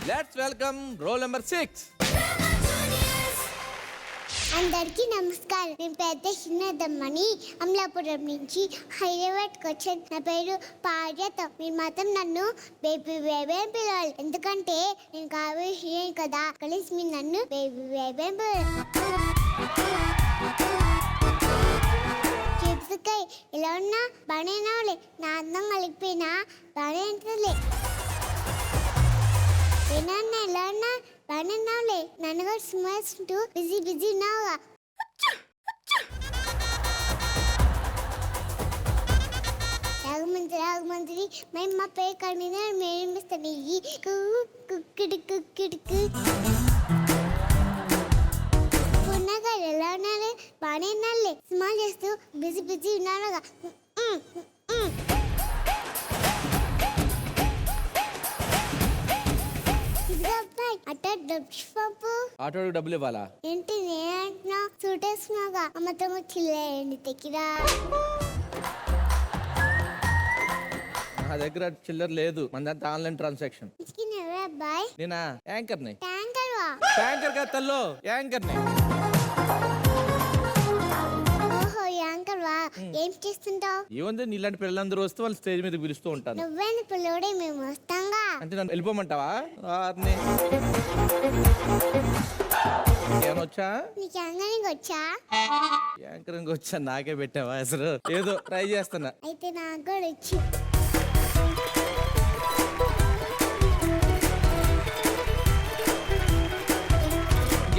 Let's welcome roll number 6. అందరికీ నమస్కారం. నేను పెద్ద చిన్నదమ్మని అమలాపురం నుంచి హైదరాబాద్కి వచ్చాను. నా పేరు పార్యత. మీరు మాత్రం నన్ను బేబీ బేబీ అని పిలవాలి, ఎందుకంటే నేను కాబోయే హీరోయిన్ కదా. కలిసి మీరు నన్ను బేబీ బేబీ అని పిలవాలి. చిప్స్కాయ ఎలా ఉన్నా బాగానే నావులే, నా అందం కలిగిపోయినా బాగానే ఉంటుందిలే. ఏనన్నా ఎలా ఉన్నా బాగానే ఉన్నావులే, నన్ను కూడా స్మైల్స్ంటూ బిజీ బిజీ ఉన్నావుగా. రాగమంత్రి మేము మా పేరు కడిగిన మేమిస్తాను. కుక్కిడి కుక్కిడికి పున్నగా ఎలా ఉన్నాలే, బాగానే ఉన్నాలే, స్మైల్ చేస్తూ బిజీ బిజీ ఉన్నానుగా. ఆటోకి డబ్బులు ఇవ్వాలా? ఏంటి నేనంటున్నా, సూట్ వేసుకున్నాగా, అమ్మతో చిల్లేయండి తెకిరా. నా దగ్గర చిల్లర లేదు, మనదంతా ఆన్లైన్ ట్రాన్సాక్షన్. అబ్బాయి నేనా యాంకర్ని. ట్యాంకర్ వా? ట్యాంకర్ గా తల్లో, యాంకర్ని. ఓహో యాంకర్ వా? ఏం చేస్తుంటావు? ఏముంది, నీలాంటి పిల్లలందరూ వస్తే వాళ్ళు స్టేజ్ మీద పిలుస్తూ ఉంటాను. నువ్వేంది పిల్లడే, మేము వస్తాంగా. అంటే నన్ను వెళ్ళిపోమంటావా? ఏమొచ్చా? నీకు యాంకరింగ్ వచ్చా? యాంకరింగ్ వచ్చా? నాకే పెట్టావా అసలు? ఏదో ట్రై చేస్తున్నా. అయితే నాకు కూడా వచ్చి.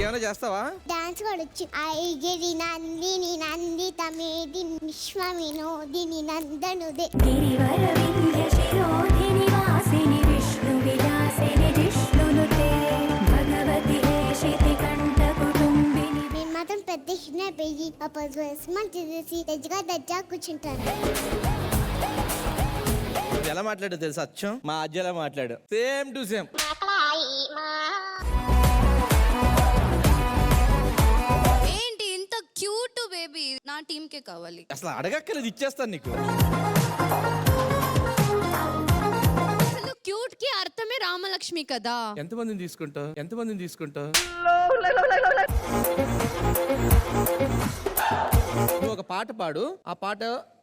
ఏమైనా చేస్తావా? డాన్స్ కూడా వచ్చు. ఐగిరి నందిని నందిత మేది విశ్వ వినోదిని నందనుదే. గిరివర వింధ్య శిరోధిని వాసిని విష్ణు విలాసిని జిష్ణునుతే భగవతి హేషితి కంఠ కుటుంబిని. నేను మాత్రం పెద్ద చిన్న పెయ్యి అపస్మం చేసి దజ్జా కూర్చుంటాను. ఎలా మాట్లాడో తెలుసు? అచ్చం మా అజ్జలా మాట్లాడు, సేమ్ టు సేమ్. ఏంటి ఇంత క్యూట్ బేబీ? నా టీమ్ కే కావాలి. అసలు అడగక్కర్లేదు, ఇచ్చేస్తాను నీకు. అసలు క్యూట్ కి అర్థమే రామలక్ష్మి కదా. ఎంతమందిని తీసుకుంటావు? ఎంతమందిని తీసుకుంటావు? నువ్వు ఒక పాట పాడు, ఆ పాట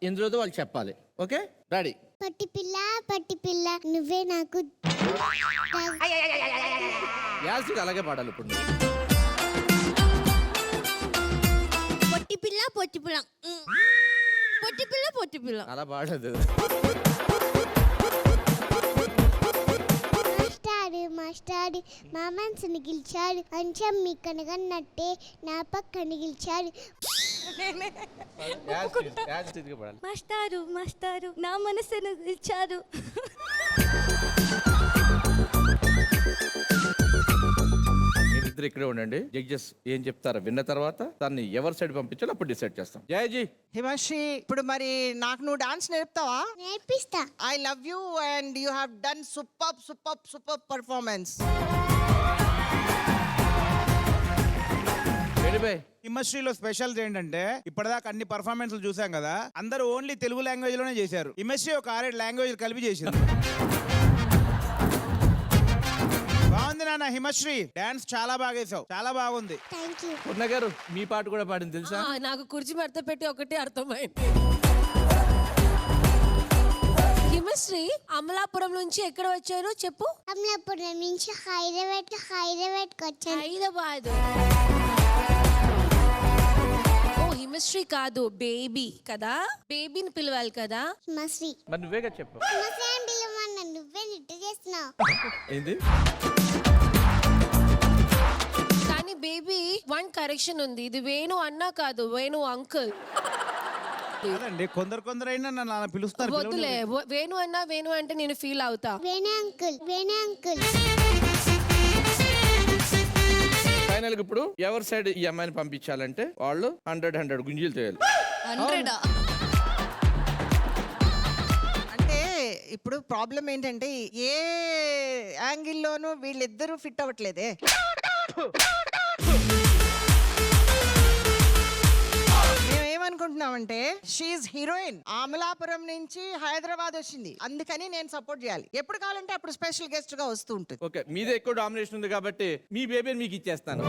ఎందులో వాళ్ళు చెప్పాలి. Okay, ready? పట్టి పిల్ల నువ్వే నాకు. యాసిడ్ అలాగే పాడాలి ఇప్పుడు. పొట్టి పిల్ల పొట్టి పిల్ల పొట్టి పిల్ల పొట్టి పిల్ల అలా పాడదు. మాస్టాడు మా మనసుని గెలిచాడు, కొంచెం మీ కనగన్నట్టే నా పక్కన గెలిచాడు. మాస్టారు మాస్టారు నా మనసును ఇచ్చారు. మీరిద్దరు ఇక్కడే ఉండండి. జడ్జెస్ ఏం చెప్తారో విన్న తర్వాత దాన్ని ఎవరి సైడ్ పంపించాలో అప్పుడు డిసైడ్ చేస్తాం. జయజీ. హిమశ్రీ, ఇప్పుడు మరి నాకు నువ్వు డాన్స్ నేర్పుతావా? నేర్పిస్తా. I love you and you have done super performance. హిమశ్రీలో స్పెషల్స్ ఏంటంటే ఇప్పటిదాకా అన్ని పర్ఫార్మెన్స్లు చూసాం కదా, అందరూ ఓన్లీ తెలుగు లాంగ్వేజ్ లోనే చేశారు. హిమశ్రీ ఒక 6-7 లాంగ్వేజ్ కలిపి చేసింది. బాగుంది నాన్న హిమశ్రీ, డాన్స్ చాలా బాగా వేసావు, చాలా బాగుంది. Thank you. పూర్ణ గారు మీ పాట కూడా పాడింది తెలుసా? నాకు కుర్చీ మడత పెట్టి ఒకటే అర్థమైంది. హిమశ్రీ అమలాపురం నుంచి ఎక్కడ వచ్చారు చెప్పు? అమలాపురం నుంచి హైదరాబాద్కి వచ్చాను. హైదరాబాద్. ఓ హిమశ్రీ కాదు, బేబీ కదా. బేబీని పిలవాలి కదా. హిమశ్రీ. మరి నువ్వేగా చెప్పు. హిమశ్రీ అని పిలవమన్నా, నువ్వే నిట్ట చేస్తున్నావు. ఏంది? కానీ బేబీ 1 కరెక్షన్ ఉంది, ఇది వేణు అన్నా కాదు, వేణు అంకుల్. అదండి, కొందరు అయినా నన్ను అలా పిలుస్తారు. వద్దులే, వేణు అన్నా వేణు అంటే నేను ఫీల్ అవుతా. వేణు అంకుల్. ఫైనల్ గా ఇప్పుడు ఎవరి సైడ్ ఈ అమ్మాయిని పంపించాలంటే వాళ్ళు 100 గుంజీలు చేయాలి. 100 అంటే ఇప్పుడు ప్రాబ్లం ఏంటంటే ఏ యాంగిల్లోనూ వీళ్ళిద్దరూ ఫిట్ అవ్వట్లేదే. మేమేమనుకుంటున్నామంటే షీఈ్ హీరోయిన్, అమలాపురం నుంచి హైదరాబాద్ వచ్చింది, అందుకని నేను సపోర్ట్ చేయాలి. ఎప్పుడు కావాలంటే అప్పుడు స్పెషల్ గెస్ట్ గా వస్తూ ఉంటుంది. ఓకే, మీదే ఎక్కువ డామినేషన్ ఉంది కాబట్టి మీ బేబీని మీకు ఇచ్చేస్తాను.